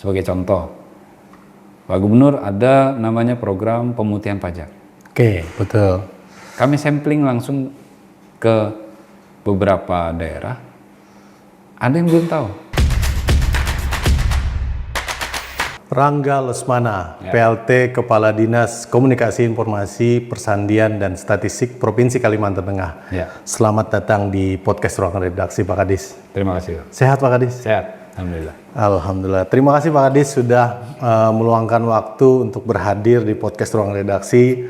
Sebagai contoh, Pak Gubernur ada namanya program pemutihan pajak. Oke, betul. Kami sampling langsung ke beberapa daerah, ada yang belum tahu. Rangga Lesmana, PLT Kepala Dinas Komunikasi Informasi Persandian dan Statistik Provinsi Kalimantan Tengah. Ya. Selamat datang di podcast Ruang Redaksi Pak Kadis. Terima kasih. Sehat Pak Kadis? Sehat, alhamdulillah. Alhamdulillah. Terima kasih Pak Kadis sudah meluangkan waktu untuk berhadir di podcast Ruang Redaksi.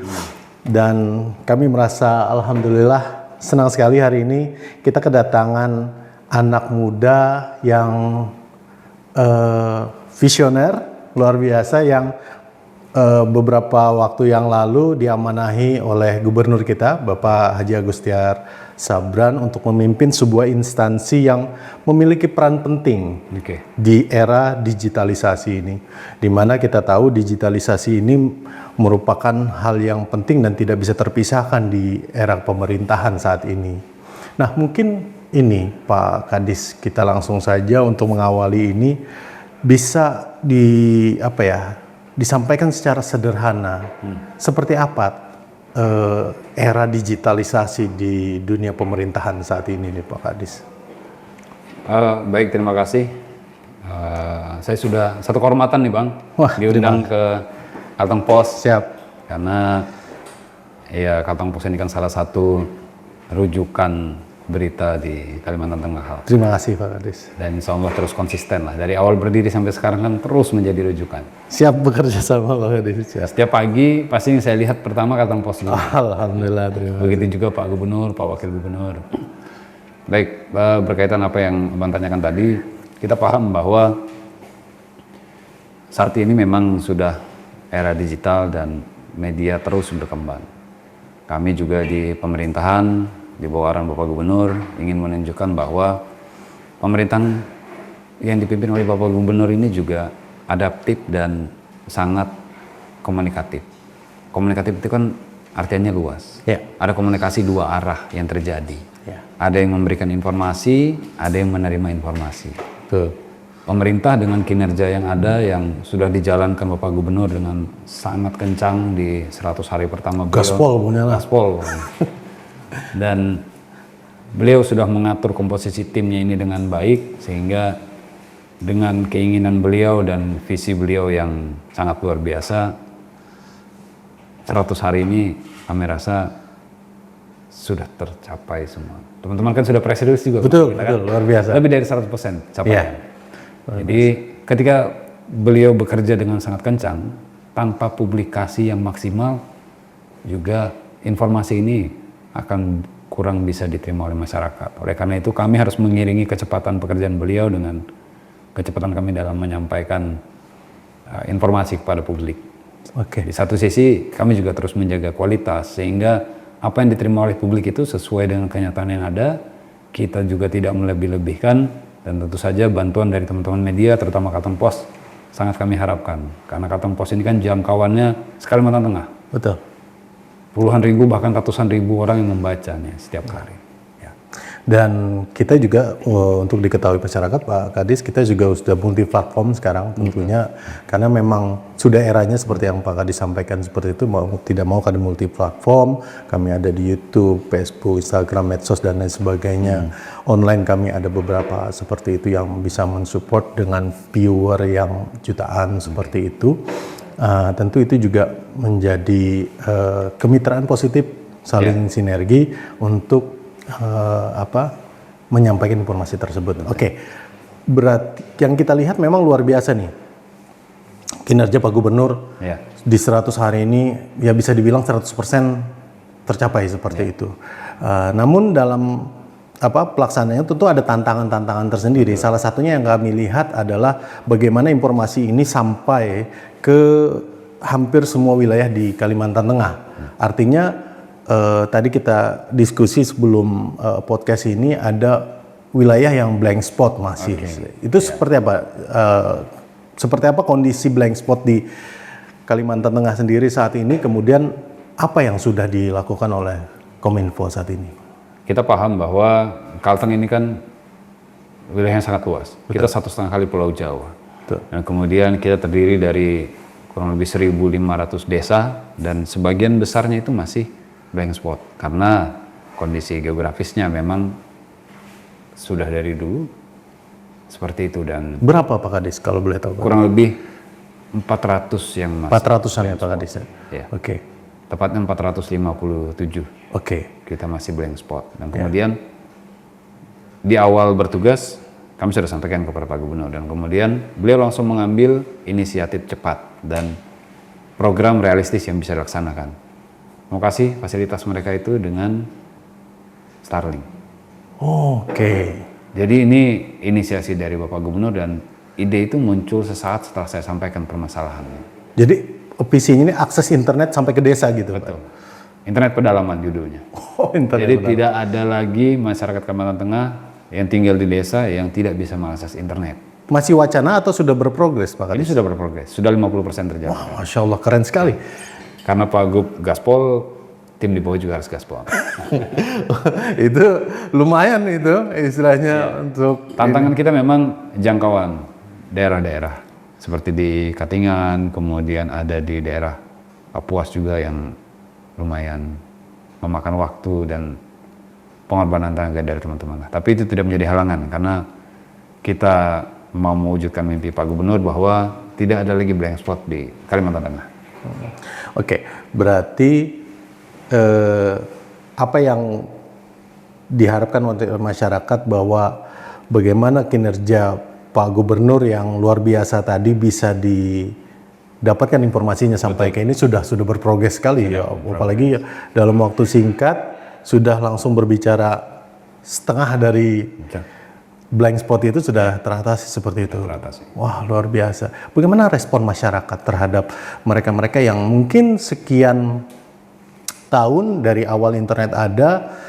Dan kami merasa alhamdulillah senang sekali hari ini kita kedatangan anak muda yang visioner, luar biasa, yang beberapa waktu yang lalu diamanahi oleh gubernur kita, Bapak Haji Agustiar Sabran, untuk memimpin sebuah instansi yang memiliki peran penting di era digitalisasi ini. Di mana kita tahu digitalisasi ini merupakan hal yang penting dan tidak bisa terpisahkan di era pemerintahan saat ini. Nah, mungkin ini Pak Kadis, kita langsung saja untuk mengawali ini bisa disampaikan secara sederhana seperti apa era digitalisasi di dunia pemerintahan saat ini nih Pak Kadis. Baik, terima kasih. Saya sudah satu kehormatan nih Bang, diundang ke Kalteng Pos. Siap. Karena ya Kalteng Pos ini kan salah satu rujukan berita di Kalimantan Tengah. Terima kasih Pak Kadis. Dan insya Allah terus konsisten lah. Dari awal berdiri sampai sekarang kan terus menjadi rujukan. Siap bekerja sama Pak Kadis. Siap. Setiap pagi pasti yang saya lihat pertama Kalteng Pos dulu. Alhamdulillah, terima kasih. Begitu juga Pak Gubernur, Pak Wakil Gubernur. Baik, berkaitan apa yang Abang tanyakan tadi, kita paham bahwa saat ini memang sudah era digital dan media terus berkembang. Kami juga di pemerintahan, di bawah arahan Bapak Gubernur, ingin menunjukkan bahwa pemerintahan yang dipimpin oleh Bapak Gubernur ini juga adaptif dan sangat komunikatif. Komunikatif itu kan artinya luas. Ya. Ada komunikasi dua arah yang terjadi. Ya. Ada yang memberikan informasi, ada yang menerima informasi. Betul. Pemerintah dengan kinerja yang ada, yang sudah dijalankan Bapak Gubernur dengan sangat kencang di 100 hari pertama beliau. Gaspol punya lah. Gaspol. Dan beliau sudah mengatur komposisi timnya ini dengan baik, sehingga dengan keinginan beliau dan visi beliau yang sangat luar biasa, 100 hari ini kami rasa sudah tercapai semua. Teman-teman kan sudah press release juga. Betul, kita betul, kan luar biasa. lebih dari 100% capaian. Yeah. Jadi ketika beliau bekerja dengan sangat kencang, tanpa publikasi yang maksimal, juga informasi ini akan kurang bisa diterima oleh masyarakat. Oleh karena itu kami harus mengiringi kecepatan pekerjaan beliau dengan kecepatan kami dalam menyampaikan informasi kepada publik. Oke. Di satu sisi kami juga terus menjaga kualitas, sehingga apa yang diterima oleh publik itu sesuai dengan kenyataan yang ada. Kita juga tidak melebih-lebihkan, dan tentu saja bantuan dari teman-teman media, terutama Kalteng Pos, sangat kami harapkan. Karena Kalteng Pos ini kan jangkauannya Kalimantan Tengah. Betul. Puluhan ribu bahkan ratusan ribu orang yang membacanya setiap hari. Ya. Dan kita juga untuk diketahui masyarakat Pak Kadis, kita juga sudah multi platform sekarang tentunya, karena memang sudah eranya seperti yang Pak Kadis sampaikan seperti itu, mau tidak mau kami multi platform. Kami ada di YouTube, Facebook, Instagram, medsos dan lain sebagainya. Online kami ada beberapa seperti itu yang bisa mensupport dengan viewer yang jutaan seperti itu. Tentu itu juga menjadi kemitraan positif, saling sinergi untuk menyampaikan informasi tersebut. Oke. Berarti yang kita lihat memang luar biasa nih kinerja Pak Gubernur di 100 hari ini, ya bisa dibilang 100% tercapai seperti itu. Namun dalam pelaksanaannya tentu ada tantangan-tantangan tersendiri. Salah satunya yang kami lihat adalah bagaimana informasi ini sampai ke hampir semua wilayah di Kalimantan Tengah. Artinya tadi kita diskusi sebelum podcast ini, ada wilayah yang blank spot masih. Itu seperti apa? Seperti apa kondisi blank spot di Kalimantan Tengah sendiri saat ini? Kemudian apa yang sudah dilakukan oleh Kominfo saat ini? Kita paham bahwa Kalteng ini kan wilayahnya sangat luas. Betul. Kita 1,5 kali Pulau Jawa. Dan kemudian kita terdiri dari kurang lebih 1.500 desa dan sebagian besarnya itu masih blank spot karena kondisi geografisnya memang sudah dari dulu seperti itu. Dan berapa Pak Kadis kalau boleh tahu? Kurang lebih 400 yang masih 400-an ya Pak Kadis ya? Oke. Tepatnya 457. Kita masih blank spot. Dan kemudian di awal bertugas kami sudah sampaikan kepada Pak Gubernur dan kemudian beliau langsung mengambil inisiatif cepat dan program realistis yang bisa dilaksanakan. Mau kasih fasilitas mereka itu dengan Starlink. Jadi ini inisiasi dari Bapak Gubernur dan ide itu muncul sesaat setelah saya sampaikan permasalahannya. Jadi visinya ini akses internet sampai ke desa gitu? Betul. Internet pedalaman judulnya. Jadi tidak ada lagi masyarakat Kalimantan Tengah yang tinggal di desa yang tidak bisa mengakses internet. Masih wacana atau sudah berprogres Pak Kadis? Ini sudah berprogres, sudah 50% terjadi. Wah, Masya Allah, keren sekali. Karena Pak Gub gaspol, tim di bawah juga harus gaspol. Itu lumayan itu istilahnya untuk... Tantangan kita memang jangkauan daerah-daerah. Seperti di Katingan, kemudian ada di daerah Kapuas juga yang lumayan memakan waktu dan pengorbanan tenaga dari teman-teman. Tapi itu tidak menjadi halangan karena kita mau mewujudkan mimpi Pak Gubernur bahwa tidak ada lagi blank spot di Kalimantan Tengah. Berarti apa yang diharapkan oleh masyarakat bahwa bagaimana kinerja Pak Gubernur yang luar biasa tadi bisa didapatkan informasinya sampai ke ini sudah berprogres sekali ya, apalagi dalam waktu singkat sudah langsung berbicara setengah dari blank spot itu sudah teratasi seperti itu. Wah, luar biasa. Bagaimana respon masyarakat terhadap mereka-mereka yang mungkin sekian tahun dari awal internet ada,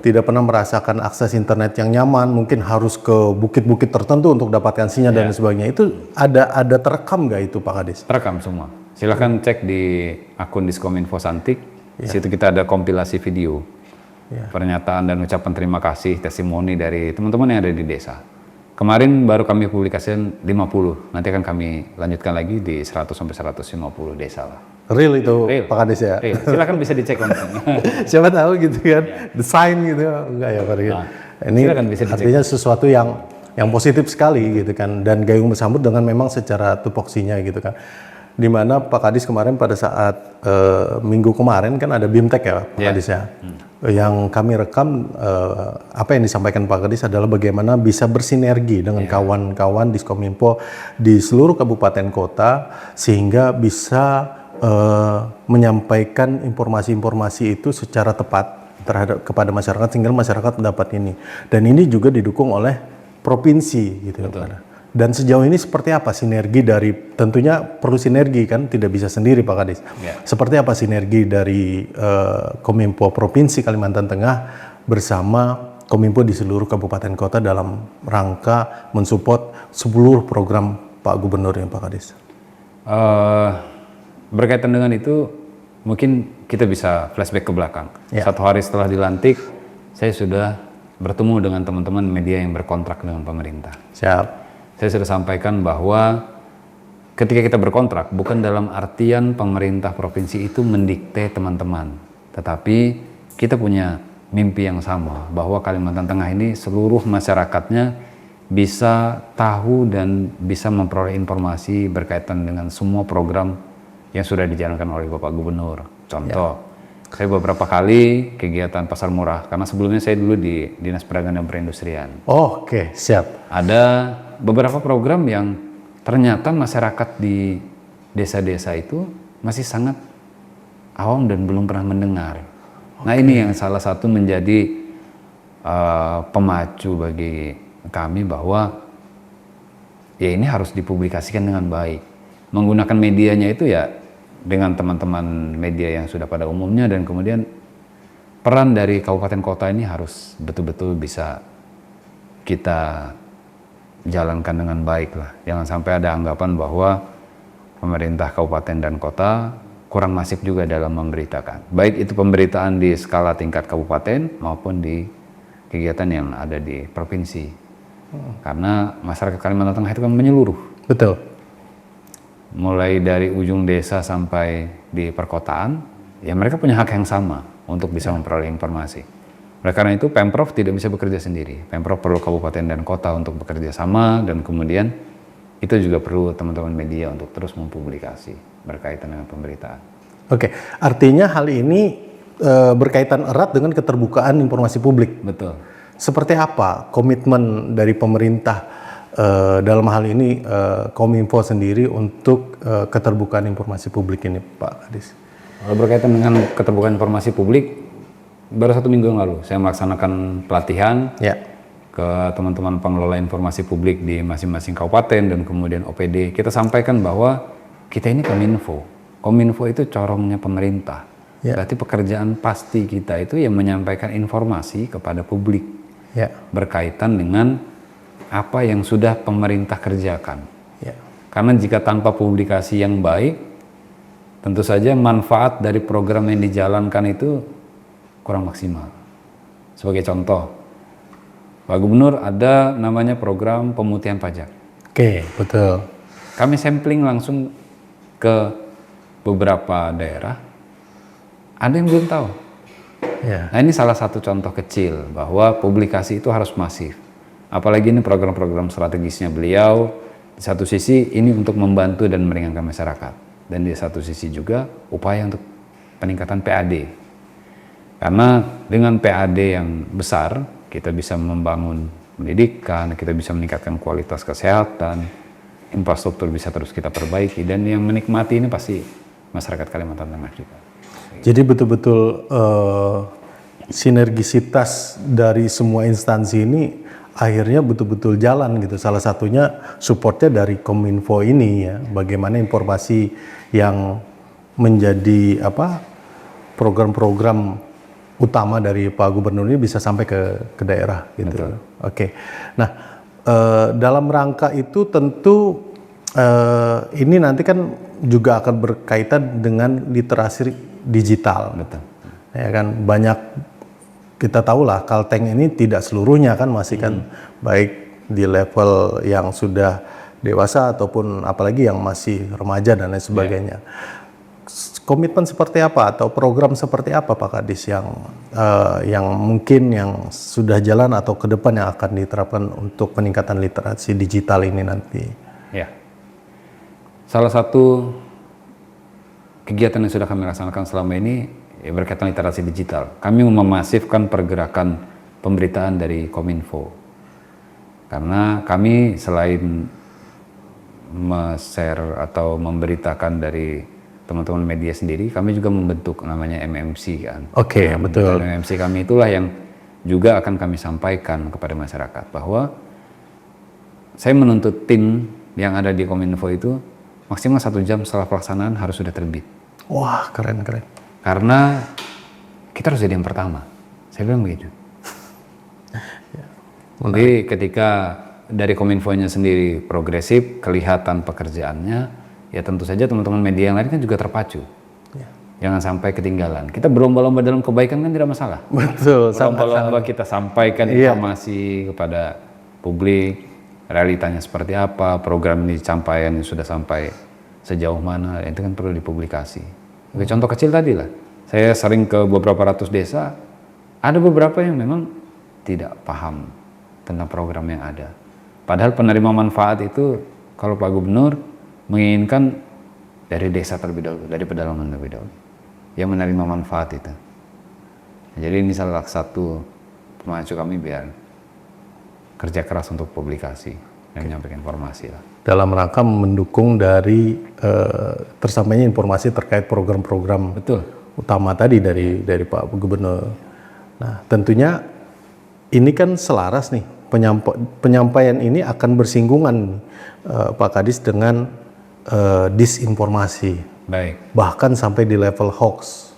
tidak pernah merasakan akses internet yang nyaman, mungkin harus ke bukit-bukit tertentu untuk dapatkan sinyal dan sebagainya. Itu ada terekam nggak itu Pak Kadis? Terekam semua. Silahkan cek di akun Diskominfo Santik. Di situ kita ada kompilasi video. Pernyataan dan ucapan terima kasih, testimoni dari teman-teman yang ada di desa. Kemarin baru kami publikasikan 50, nanti akan kami lanjutkan lagi di 100 sampai 150 desa lah. Real itu Pak Kadis ya? Real. Silakan bisa dicek. Siapa tahu gitu kan, desain gitu, enggak ya Pak? Ini artinya sesuatu yang positif sekali gitu kan, dan gayung bersambut dengan memang secara tupoksinya gitu kan. Dimana Pak Kadis kemarin pada saat minggu kemarin kan ada BIMTEK ya Pak Kadis ya. Yang kami rekam apa yang disampaikan Pak Kadis adalah bagaimana bisa bersinergi dengan kawan-kawan Diskominfo di seluruh kabupaten kota sehingga bisa menyampaikan informasi-informasi itu secara tepat kepada masyarakat sehingga masyarakat mendapat ini. Dan ini juga didukung oleh provinsi gitu ya. Dan sejauh ini seperti apa sinergi dari, tentunya perlu sinergi kan, tidak bisa sendiri Pak Kadis. Seperti apa sinergi dari Kominfo Provinsi Kalimantan Tengah bersama Kominfo di seluruh kabupaten kota dalam rangka mensupport seluruh program Pak Gubernur yang Pak Kadis? Berkaitan dengan itu, mungkin kita bisa flashback ke belakang. 1 hari setelah dilantik, saya sudah bertemu dengan teman-teman media yang berkontrak dengan pemerintah. Saya sudah sampaikan bahwa ketika kita berkontrak, bukan dalam artian pemerintah provinsi itu mendikte teman-teman, tetapi kita punya mimpi yang sama, bahwa Kalimantan Tengah ini seluruh masyarakatnya bisa tahu dan bisa memperoleh informasi berkaitan dengan semua program yang sudah dijalankan oleh Bapak Gubernur. Contoh, saya beberapa kali kegiatan pasar murah, karena sebelumnya saya dulu di Dinas Perdagangan dan Perindustrian. Siap. Ada beberapa program yang ternyata masyarakat di desa-desa itu masih sangat awam dan belum pernah mendengar. Nah, ini yang salah satu menjadi pemacu bagi kami bahwa ya ini harus dipublikasikan dengan baik. Menggunakan medianya itu ya dengan teman-teman media yang sudah pada umumnya, dan kemudian peran dari kabupaten kota ini harus betul-betul bisa kita jalankan dengan baik lah. Jangan sampai ada anggapan bahwa pemerintah kabupaten dan kota kurang masif juga dalam memberitakan. Baik itu pemberitaan di skala tingkat kabupaten maupun di kegiatan yang ada di provinsi. Karena masyarakat Kalimantan Tengah itu kan menyeluruh. Betul. Mulai dari ujung desa sampai di perkotaan, ya mereka punya hak yang sama untuk bisa memperoleh informasi. Oleh karena itu Pemprov tidak bisa bekerja sendiri. Pemprov perlu kabupaten dan kota untuk bekerja sama, dan kemudian itu juga perlu teman-teman media untuk terus mempublikasi berkaitan dengan pemberitaan. Oke, artinya hal ini berkaitan erat dengan keterbukaan informasi publik. Betul. Seperti apa komitmen dari pemerintah dalam hal ini Kominfo sendiri untuk keterbukaan informasi publik ini, Pak Kadis? Kalau berkaitan dengan keterbukaan informasi publik, baru 1 minggu yang lalu saya melaksanakan pelatihan ke teman-teman pengelola informasi publik di masing-masing kabupaten dan kemudian OPD. Kita sampaikan bahwa kita ini Kominfo. Kominfo itu corongnya pemerintah. Berarti pekerjaan pasti kita itu yang menyampaikan informasi kepada publik berkaitan dengan apa yang sudah pemerintah kerjakan. Karena jika tanpa publikasi yang baik, tentu saja manfaat dari program yang dijalankan itu kurang maksimal. Sebagai contoh, Pak Gubernur ada namanya program pemutihan pajak. Oke, betul. Kami sampling langsung ke beberapa daerah, ada yang belum tahu. Nah, ini salah satu contoh kecil bahwa publikasi itu harus masif. Apalagi ini program-program strategisnya beliau, di satu sisi ini untuk membantu dan meringankan masyarakat, dan di satu sisi juga upaya untuk peningkatan PAD. Karena dengan PAD yang besar, kita bisa membangun pendidikan, kita bisa meningkatkan kualitas kesehatan, infrastruktur bisa terus kita perbaiki, dan yang menikmati ini pasti masyarakat Kalimantan Tengah juga. Jadi betul-betul sinergisitas dari semua instansi ini akhirnya betul-betul jalan gitu. Salah satunya supportnya dari Kominfo ini ya, bagaimana informasi yang menjadi program-program utama dari Pak Gubernur ini bisa sampai ke daerah gitu. Oke. Nah, dalam rangka itu tentu ini nanti kan juga akan berkaitan dengan literasi digital. Betul. Ya kan, banyak kita tahulah Kalteng ini tidak seluruhnya kan masih kan baik di level yang sudah dewasa ataupun apalagi yang masih remaja dan lain sebagainya. Komitmen seperti apa atau program seperti apa Pak Kadis yang mungkin yang sudah jalan atau ke depan yang akan diterapkan untuk peningkatan literasi digital ini nanti? Ya. Salah satu kegiatan yang sudah kami laksanakan selama ini berkaitan literasi digital. Kami memasifkan pergerakan pemberitaan dari Kominfo. Karena kami selain share atau memberitakan dari teman-teman media sendiri, kami juga membentuk namanya MMC kan. Oke, betul. MMC kami itulah yang juga akan kami sampaikan kepada masyarakat bahwa saya menuntut tim yang ada di Kominfo itu maksimal 1 jam setelah pelaksanaan harus sudah terbit. Wah, keren. Karena kita harus jadi yang pertama. Saya bilang begitu. Jadi ketika dari Kominfo-nya sendiri progresif, kelihatan pekerjaannya, ya tentu saja teman-teman media yang lain kan juga terpacu. Jangan sampai ketinggalan. Kita berlomba-lomba dalam kebaikan kan tidak masalah. Betul. Berlomba-lomba kita sampaikan informasi kepada publik, realitanya seperti apa, program ini capaian sudah sampai sejauh mana, itu kan perlu dipublikasi. Contoh kecil tadi lah, saya sering ke beberapa ratus desa, ada beberapa yang memang tidak paham tentang program yang ada. Padahal penerima manfaat itu, kalau Pak Gubernur menginginkan dari desa terlebih dahulu, dari pedalaman terlebih dahulu, yang menerima manfaat itu. Jadi ini salah satu pemacu kami biar kerja keras untuk publikasi dan menyampaikan informasi lah. Dalam rangka mendukung dari tersampainya informasi terkait program-program utama tadi dari Pak Gubernur. Nah, tentunya ini kan selaras nih, penyampaian ini akan bersinggungan Pak Kadis dengan disinformasi. Baik. Bahkan sampai di level hoax.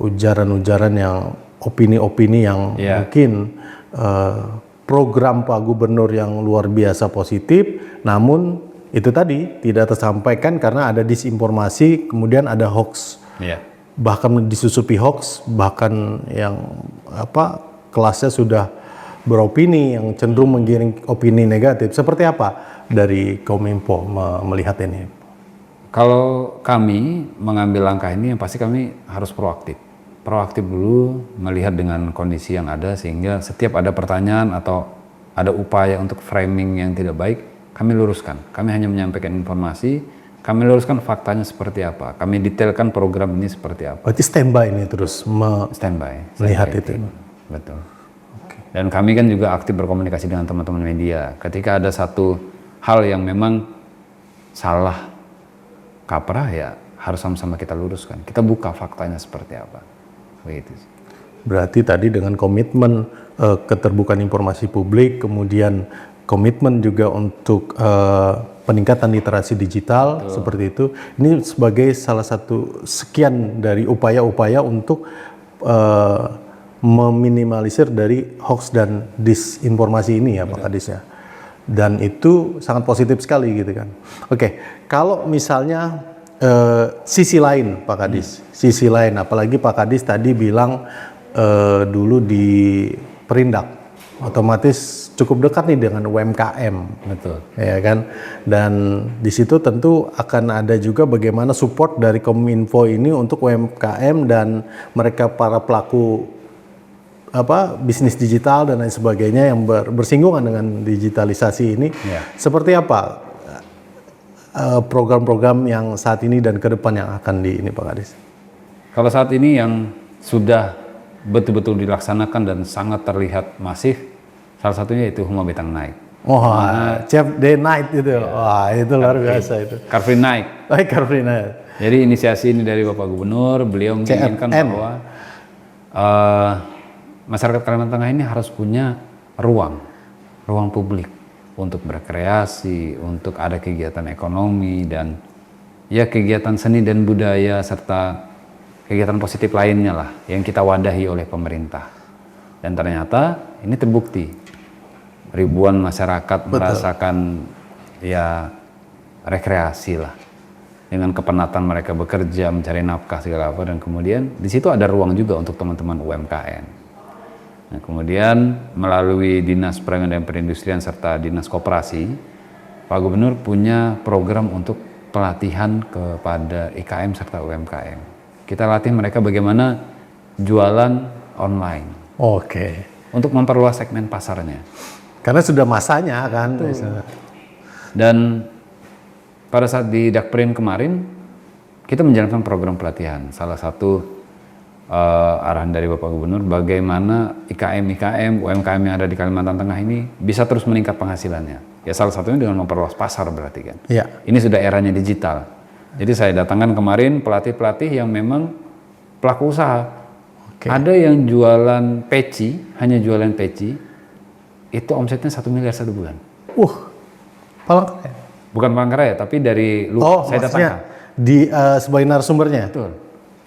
Ujaran-ujaran yang opini-opini yang mungkin program Pak Gubernur yang luar biasa positif, namun itu tadi tidak tersampaikan karena ada disinformasi, kemudian ada hoax. Bahkan disusupi hoax, bahkan yang kelasnya sudah beropini yang cenderung menggiring opini negatif. Seperti apa dari Kominfo melihat ini? Kalau kami mengambil langkah ini, yang pasti kami harus proaktif. Proaktif dulu, melihat dengan kondisi yang ada, sehingga setiap ada pertanyaan atau ada upaya untuk framing yang tidak baik, kami luruskan. Kami hanya menyampaikan informasi, kami luruskan faktanya seperti apa, kami detailkan program ini seperti apa. Berarti standby ini terus standby melihat itu. Betul. Dan kami kan juga aktif berkomunikasi dengan teman-teman media. Ketika ada satu hal yang memang salah kaprah, ya harus sama-sama kita luruskan. Kita buka faktanya seperti apa. Begitu. Berarti tadi dengan komitmen keterbukaan informasi publik, kemudian komitmen juga untuk peningkatan literasi digital. Betul. Seperti itu. Ini sebagai salah satu sekian dari upaya-upaya untuk meminimalisir dari hoax dan disinformasi ini ya Pak Kadis ya. Dan itu sangat positif sekali gitu kan. Oke, kalau misalnya sisi lain Pak Kadis, sisi lain, apalagi Pak Kadis tadi bilang dulu di Perindak, otomatis cukup dekat nih dengan UMKM, betul, ya kan? Dan di situ tentu akan ada juga bagaimana support dari Kominfo ini untuk UMKM dan mereka para pelaku bisnis digital dan lain sebagainya yang bersinggungan dengan digitalisasi ini. Seperti apa program-program yang saat ini dan ke depan yang akan ini Pak Kadis? Kalau saat ini yang sudah betul-betul dilaksanakan dan sangat terlihat masif, salah satunya itu Huma Betang Night. Chef Day Night itu. Wah, itu luar biasa itu. Car Free Night. Car Free Night. Jadi inisiasi ini dari Bapak Gubernur, beliau menginginkan bahwa masyarakat Kalimantan Tengah ini harus punya ruang publik untuk berkreasi, untuk ada kegiatan ekonomi dan ya kegiatan seni dan budaya serta kegiatan positif lainnya lah yang kita wadahi oleh pemerintah. Dan ternyata ini terbukti ribuan masyarakat merasakan ya rekreasi lah dengan kepenatan mereka bekerja, mencari nafkah segala apa, dan kemudian di situ ada ruang juga untuk teman-teman UMKM. Nah, kemudian melalui Dinas Perdagangan dan Perindustrian serta Dinas Koperasi, Pak Gubernur punya program untuk pelatihan kepada IKM serta UMKM. Kita latih mereka bagaimana jualan online. Oke. Untuk memperluas segmen pasarnya. Karena sudah masanya kan. Dan pada saat di Dakprin kemarin, kita menjalankan program pelatihan. Salah satu arahan dari Bapak Gubernur bagaimana IKM, UMKM yang ada di Kalimantan Tengah ini bisa terus meningkat penghasilannya. Ya salah satunya dengan memperluas pasar berarti kan. Ya. Ini sudah eranya digital. Jadi saya datangkan kemarin pelatih-pelatih yang memang pelaku usaha. Ada yang jualan peci, hanya jualan peci, itu omsetnya 1 miliar 1 bulan. Palangkaraya? Bukan Palangkaraya, tapi dari luar saya datangkan. Di sebagai narasumbernya? Betul.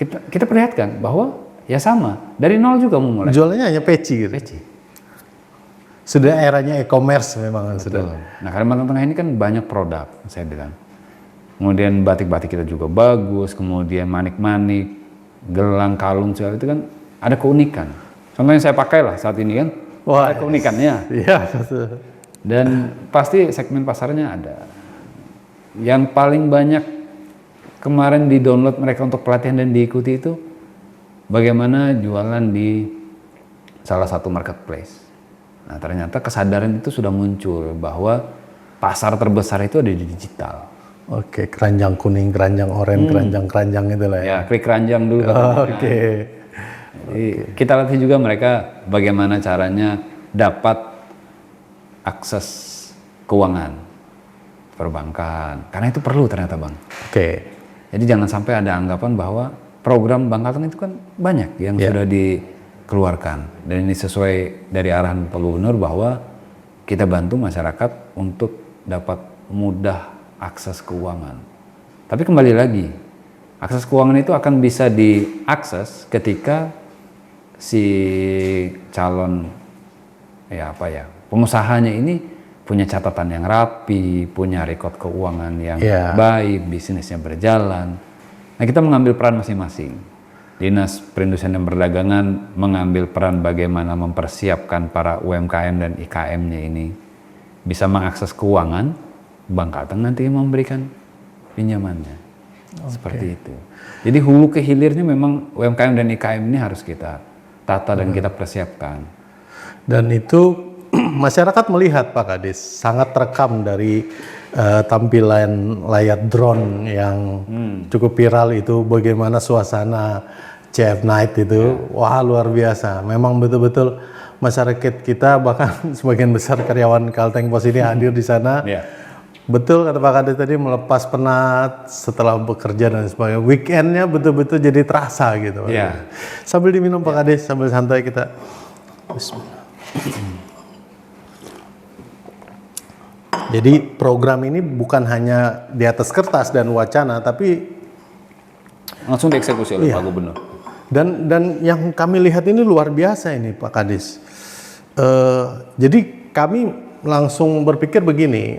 Kita perlihatkan bahwa ya sama, dari nol juga memulai. Jualannya hanya peci gitu? Peci. Sudah eranya e-commerce memang. Betul. Nah, Kalimantan Tengah ini kan banyak produk, saya bilang. Kemudian batik-batik kita juga bagus, kemudian manik-manik, gelang, kalung, segala itu kan ada keunikan. Contohnya saya pakai lah saat ini kan, ada keunikannya. Iya. Dan pasti segmen pasarnya ada. Yang paling banyak kemarin di-download mereka untuk pelatihan dan diikuti itu bagaimana jualan di salah satu marketplace. Nah, ternyata kesadaran itu sudah muncul bahwa pasar terbesar itu ada di digital. Oke, keranjang kuning, keranjang oranye, keranjang itu lah ya. Ya, klik keranjang dulu. Oke. Jadi, kita latih juga mereka bagaimana caranya dapat akses keuangan, perbankan. Karena itu perlu ternyata, Bang. Oke. Jadi jangan sampai ada anggapan bahwa program Bank Kalteng itu kan banyak yang sudah dikeluarkan. Dan ini sesuai dari arahan Pak Gubernur bahwa kita bantu masyarakat untuk dapat mudah akses keuangan. Tapi kembali lagi, akses keuangan itu akan bisa diakses ketika si calon pengusahanya ini punya catatan yang rapi, punya rekod keuangan yang baik, bisnisnya berjalan. Nah, kita mengambil peran masing-masing. Dinas Perindustrian dan Perdagangan mengambil peran bagaimana mempersiapkan para UMKM dan IKM-nya ini bisa mengakses keuangan Bank Kalteng nanti yang memberikan pinjamannya. Seperti itu. Jadi hulu ke hilirnya memang UMKM dan IKM ini harus kita tata dan kita persiapkan. Dan itu masyarakat melihat Pak Kades sangat terekam dari tampilan layar drone yang cukup viral itu, bagaimana suasana CF Night itu. Wah, luar biasa. Memang betul-betul masyarakat kita, bahkan sebagian besar karyawan Kalteng Pos ini hadir di sana. Betul kata Pak Kades tadi, melepas penat setelah bekerja dan sebagainya. Weekendnya betul-betul jadi terasa gitu. Sambil diminum Pak Kades, sambil santai kita. Bismillah. Jadi program ini bukan hanya di atas kertas dan wacana, tapi langsung dieksekusi oleh Pak Gubernur. Dan yang kami lihat ini luar biasa ini Pak Kades. Jadi kami langsung berpikir begini,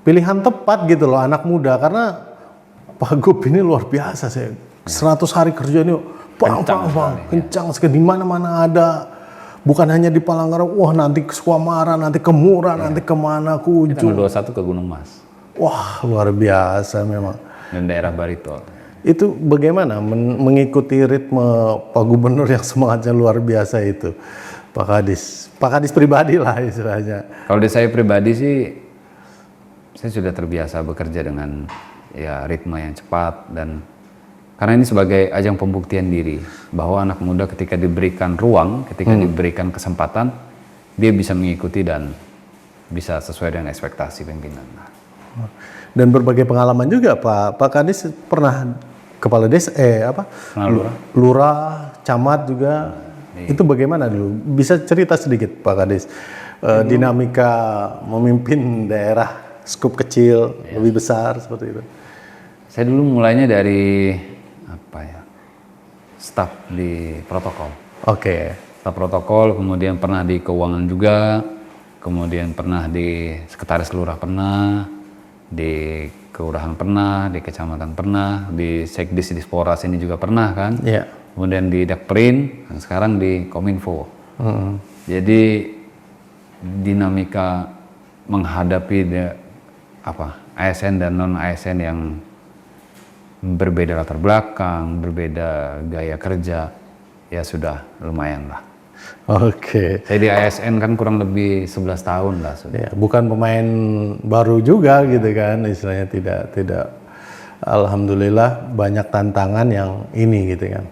pilihan tepat gitu loh anak muda, karena Pak Gub ini luar biasa. 100 hari kerja ini kencang sekali, di mana-mana ada. Bukan hanya di Palangkaraya, wah nanti ke Sukamara, nanti ke Mura, nanti kemana, ke ujung. Tanggal 21 ke Gunung Mas. Wah, luar biasa memang. Dan daerah Barito. Itu bagaimana mengikuti ritme Pak Gubernur yang semangatnya luar biasa itu, Pak Kades? Pak Kades pribadi lah istilahnya. Kalau dari saya pribadi sih, saya sudah terbiasa bekerja dengan ritme yang cepat, dan karena ini sebagai ajang pembuktian diri bahwa anak muda ketika diberikan ruang, ketika diberikan kesempatan, dia bisa mengikuti dan bisa sesuai dengan ekspektasi pimpinan. Dan berbagai pengalaman juga Pak Kades pernah kepala desa, lurah, camat juga. Itu bagaimana dulu? Bisa cerita sedikit Pak Kades, dinamika memimpin daerah skup kecil, lebih besar seperti itu. Saya dulu mulainya dari staf di protokol. Staf protokol, kemudian pernah di keuangan juga, kemudian pernah di sekretaris lurah pernah, di kelurahan pernah, di kecamatan pernah, di sekdis dispora sini juga pernah kan. Kemudian di Dakprin, dan sekarang di Kominfo. Jadi dinamika menghadapi ASN dan non ASN yang berbeda latar belakang, berbeda gaya kerja, ya sudah lumayan lah. Saya di ASN kan kurang lebih 11 tahun lah sudah. Bukan pemain baru juga gitu kan, istilahnya tidak. Alhamdulillah banyak tantangan yang ini gitu kan.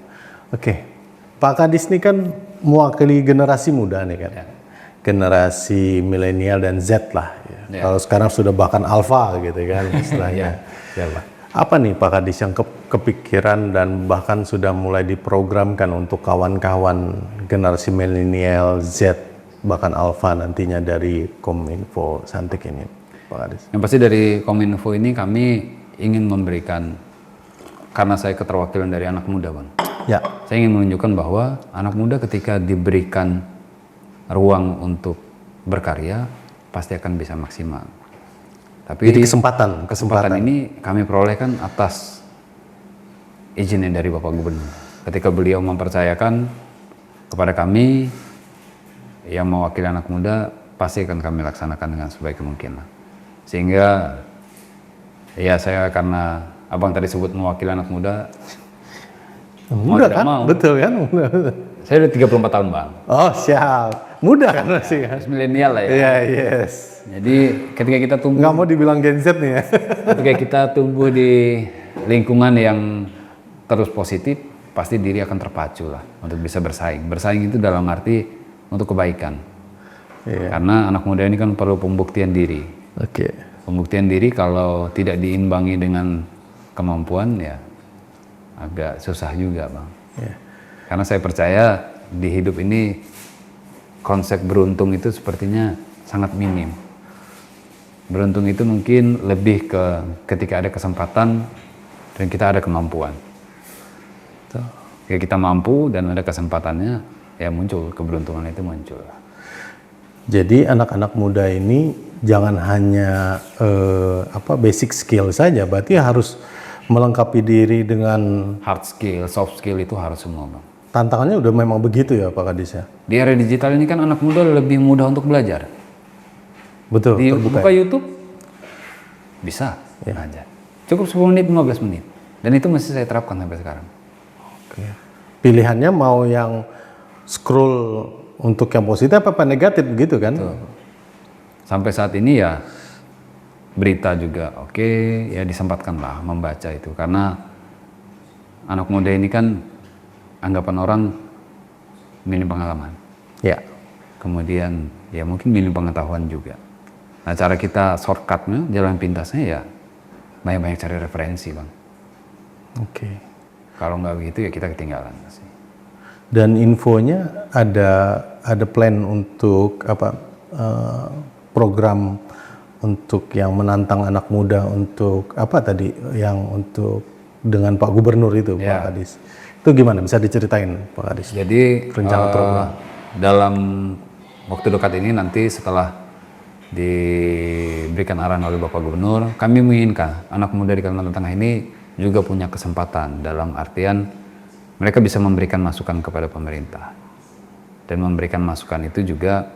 Pak Kades ini kan mewakili generasi muda nih kan. Generasi milenial dan Z lah. Kalau sekarang sudah bahkan alfa gitu kan istilahnya. Apa nih Pak Kades yang kepikiran dan bahkan sudah mulai diprogramkan untuk kawan-kawan generasi milenial, Z, bahkan alfa nantinya dari Kominfo Santik ini, Pak Kades? Yang pasti dari Kominfo ini kami ingin memberikan, karena saya keterwakilan dari anak muda Bang. Saya ingin menunjukkan bahwa anak muda ketika diberikan ruang untuk berkarya, pasti akan bisa maksimal. Tapi jadi kesempatan ini kami perolehkan atas izinnya dari Bapak Gubernur. Ketika beliau mempercayakan kepada kami yang mewakili anak muda, pasti akan kami laksanakan dengan sebaik mungkin. Sehingga saya, karena Abang tadi sebut mewakili anak muda, muda kan? Mau. Betul kan? Saya udah 34 tahun Bang. Oh siap, muda kan masih kan? Milenial lah ya. Jadi ketika kita tumbuh, nggak mau dibilang Gen Z nih ya. Ketika kita tumbuh di lingkungan yang terus positif, pasti diri akan terpacu lah untuk bisa bersaing. Bersaing itu dalam arti untuk kebaikan. Karena anak muda ini kan perlu pembuktian diri. Pembuktian diri kalau tidak diimbangi dengan kemampuan ya agak susah juga Bang. Karena saya percaya di hidup ini konsep beruntung itu sepertinya sangat minim. Beruntung itu mungkin lebih ke ketika ada kesempatan dan kita ada kemampuan. Ketika kita mampu dan ada kesempatannya, ya muncul keberuntungan itu muncul. Jadi anak-anak muda ini jangan hanya basic skill saja, berarti harus melengkapi diri dengan hard skill, soft skill itu harus semua Bang. Tantangannya udah memang begitu ya Pak Kades ya? Di era digital ini kan anak muda lebih mudah untuk belajar. Betul, Di terbuka. buka YouTube bisa aja. Cukup 10 menit, 15 menit. Dan itu masih saya terapkan sampai sekarang. Oke. Pilihannya mau yang scroll untuk yang positif apa negatif gitu kan? Betul. Sampai saat ini ya berita juga oke, ya disempatkanlah membaca itu. Karena anak muda ini kan anggapan orang minim pengalaman. Ya. Kemudian ya mungkin minim pengetahuan juga. Nah, cara kita shortcutnya, jalan pintasnya ya banyak-banyak cari referensi, Bang. Oke. Kalau nggak begitu ya kita ketinggalan sih. Dan infonya ada plan untuk apa program untuk yang menantang anak muda untuk apa tadi yang untuk dengan Pak Gubernur itu Pak Kadis. Itu gimana bisa diceritain Pak Kadis? Jadi rencana program dalam waktu dekat ini nanti setelah diberikan arahan oleh Bapak Gubernur, kami menginginkan anak muda di Kalimantan Tengah ini juga punya kesempatan dalam artian mereka bisa memberikan masukan kepada pemerintah dan memberikan masukan itu juga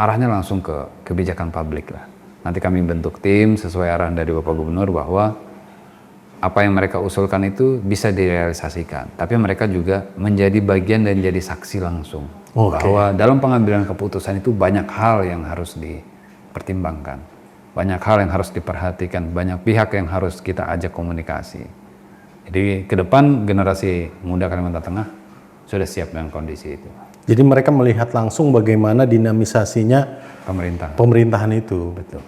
arahnya langsung ke kebijakan publik lah. Nanti kami bentuk tim sesuai arahan dari Bapak Gubernur bahwa apa yang mereka usulkan itu bisa direalisasikan, tapi mereka juga menjadi bagian dan jadi saksi langsung. Bahwa dalam pengambilan keputusan itu banyak hal yang harus dipertimbangkan, banyak hal yang harus diperhatikan, banyak pihak yang harus kita ajak komunikasi. Jadi ke depan generasi muda Kalimantan Tengah sudah siap dengan kondisi itu. Jadi mereka melihat langsung bagaimana dinamisasinya pemerintahan itu. Betul.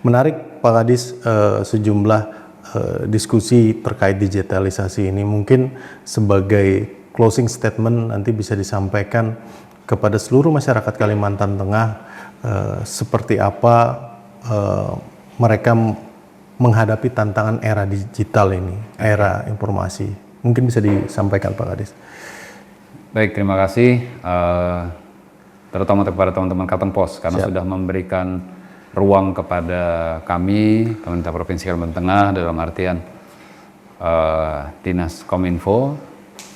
Menarik Pak Kadis, sejumlah diskusi terkait digitalisasi ini mungkin sebagai closing statement nanti bisa disampaikan kepada seluruh masyarakat Kalimantan Tengah seperti apa mereka menghadapi tantangan era digital ini, era informasi. Mungkin bisa disampaikan Pak Kadis. Baik, terima kasih terutama kepada teman-teman Kalimantan Pos karena sudah memberikan ruang kepada kami, pemerintah Provinsi Kalimantan Tengah dalam artian Dinas Kominfo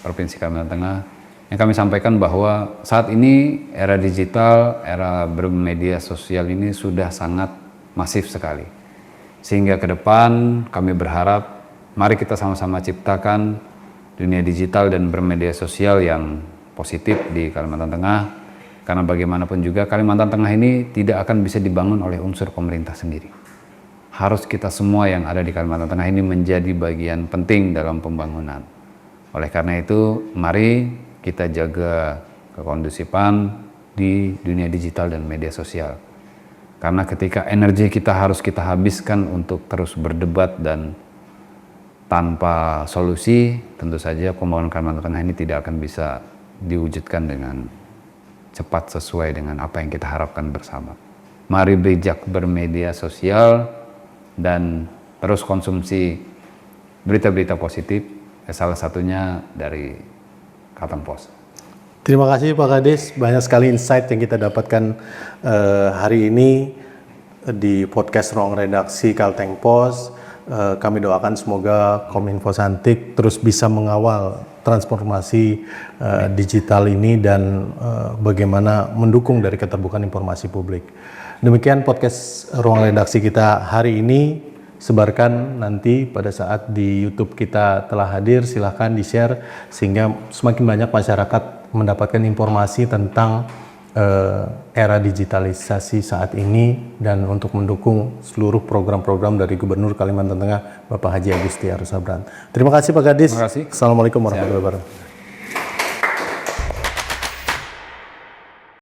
Provinsi Kalimantan Tengah yang kami sampaikan bahwa saat ini era digital, era bermedia sosial ini sudah sangat masif sekali. Sehingga ke depan kami berharap mari kita sama-sama ciptakan dunia digital dan bermedia sosial yang positif di Kalimantan Tengah. Karena bagaimanapun juga Kalimantan Tengah ini tidak akan bisa dibangun oleh unsur pemerintah sendiri. Harus kita semua yang ada di Kalimantan Tengah ini menjadi bagian penting dalam pembangunan. Oleh karena itu, mari kita jaga kekondusifan di dunia digital dan media sosial. Karena ketika energi kita harus kita habiskan untuk terus berdebat dan tanpa solusi, tentu saja pembangunan Kalimantan Tengah ini tidak akan bisa diwujudkan dengan cepat sesuai dengan apa yang kita harapkan bersama. Mari bijak bermedia sosial dan terus konsumsi berita-berita positif, salah satunya dari Kalimantan Pos. Terima kasih Pak Kadis, banyak sekali insight yang kita dapatkan hari ini di podcast Ruang Redaksi Kalteng Pos. Kami doakan semoga Kominfo Santik terus bisa mengawal transformasi digital ini dan bagaimana mendukung dari keterbukaan informasi publik. Demikian podcast Ruang Redaksi kita hari ini. Sebarkan nanti pada saat di YouTube kita telah hadir, silahkan di-share sehingga semakin banyak masyarakat mendapatkan informasi tentang era digitalisasi saat ini dan untuk mendukung seluruh program-program dari Gubernur Kalimantan Tengah Bapak Haji Agusti Arus Sabran. Terima kasih Pak Kadis. Terima kasih. Assalamualaikum warahmatullahi wabarakatuh.